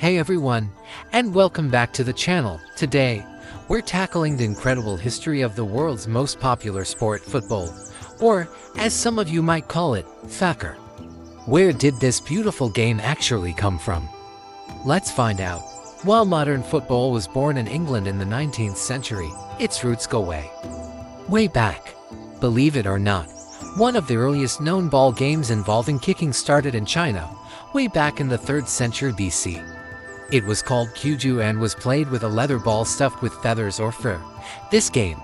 Hey everyone, and welcome back to the channel. Today, we're tackling the incredible history of the world's most popular sport, football, or as some of you might call it, soccer. Where did this beautiful game actually come from? Let's find out. While modern football was born in England in the 19th century, its roots go way back. Believe it or not, one of the earliest known ball games involving kicking started in China, way back in the 3rd century BC. It was called Kyuju and was played with a leather ball stuffed with feathers or fur. This game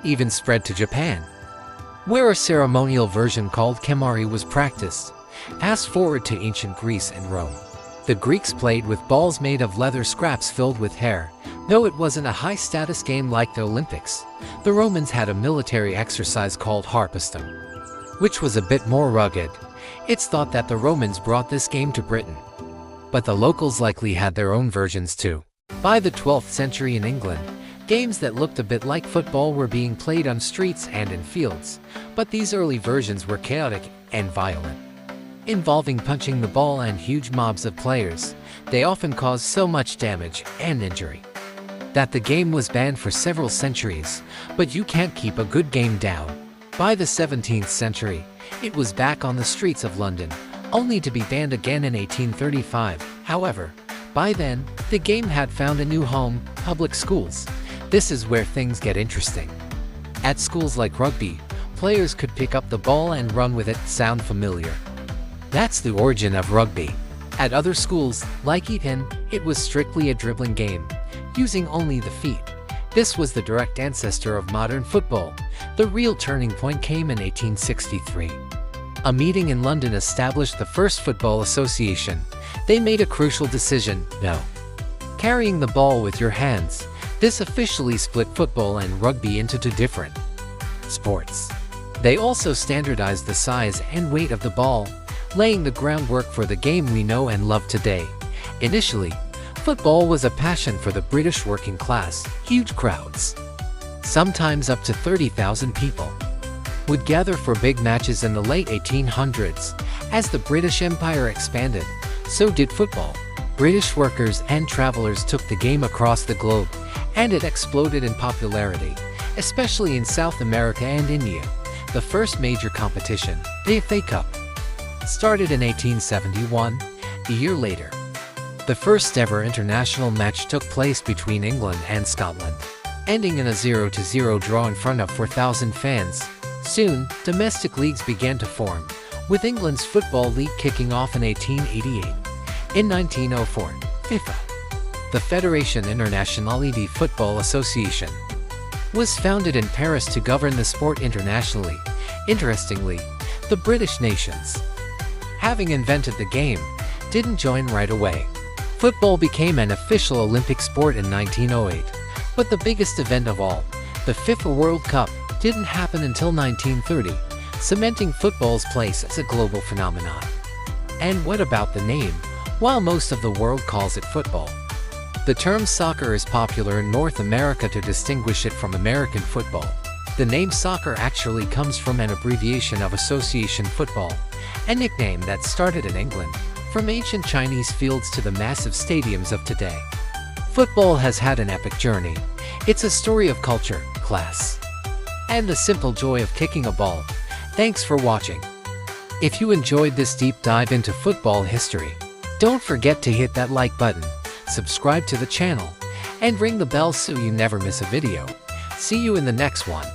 even spread to Japan, where a ceremonial version called kemari was practiced. Fast forward to ancient Greece and Rome. The Greeks played with balls made of leather scraps filled with hair. Though it wasn't a high-status game like the Olympics, the Romans had a military exercise called harpastum, which was a bit more rugged. It's thought that the Romans brought this game to Britain, but the locals likely had their own versions too. By the 12th century in England, games that looked a bit like football were being played on streets and in fields, but these early versions were chaotic and violent, involving punching the ball and huge mobs of players. They often caused so much damage and injury that the game was banned for several centuries. But you can't keep a good game down. By the 17th century, it was back on the streets of London, only to be banned again in 1835. However, by then, the game had found a new home: public schools. This is where things get interesting. At schools like rugby, players could pick up the ball and run with it. Sound familiar? That's the origin of rugby. At other schools, like Eton, it was strictly a dribbling game, using only the feet. This was the direct ancestor of modern football. The real turning point came in 1863. A meeting in London established the first football association. They made a crucial decision: no carrying the ball with your hands. This officially split football and rugby into two different sports. They also standardized the size and weight of the ball, laying the groundwork for the game we know and love today. Initially, football was a passion for the British working class. Huge crowds, sometimes up to 30,000 people, would gather for big matches in the late 1800s. As the British Empire expanded, so did football. British workers and travelers took the game across the globe, and it exploded in popularity, especially in South America and India. The first major competition, the FA Cup, started in 1871. A year later, the first ever international match took place between England and Scotland, ending in a 0-0 draw in front of 4,000 fans. Soon, domestic leagues began to form, with England's Football League kicking off in 1888. In 1904, FIFA, the Fédération Internationale de Football Association, was founded in Paris to govern the sport internationally. Interestingly, the British nations, having invented the game, didn't join right away. Football became an official Olympic sport in 1908, but the biggest event of all, the FIFA World Cup, didn't happen until 1930, cementing football's place as a global phenomenon. And what about the name? While most of the world calls it football, the term soccer is popular in North America to distinguish it from American football. The name soccer actually comes from an abbreviation of association football, a nickname that started in England, from ancient Chinese fields to the massive stadiums of today. Football has had an epic journey. It's a story of culture, class, and the simple joy of kicking a ball. Thanks for watching. If you enjoyed this deep dive into football history, don't forget to hit that like button, subscribe to the channel, and ring the bell so you never miss a video. See you in the next one.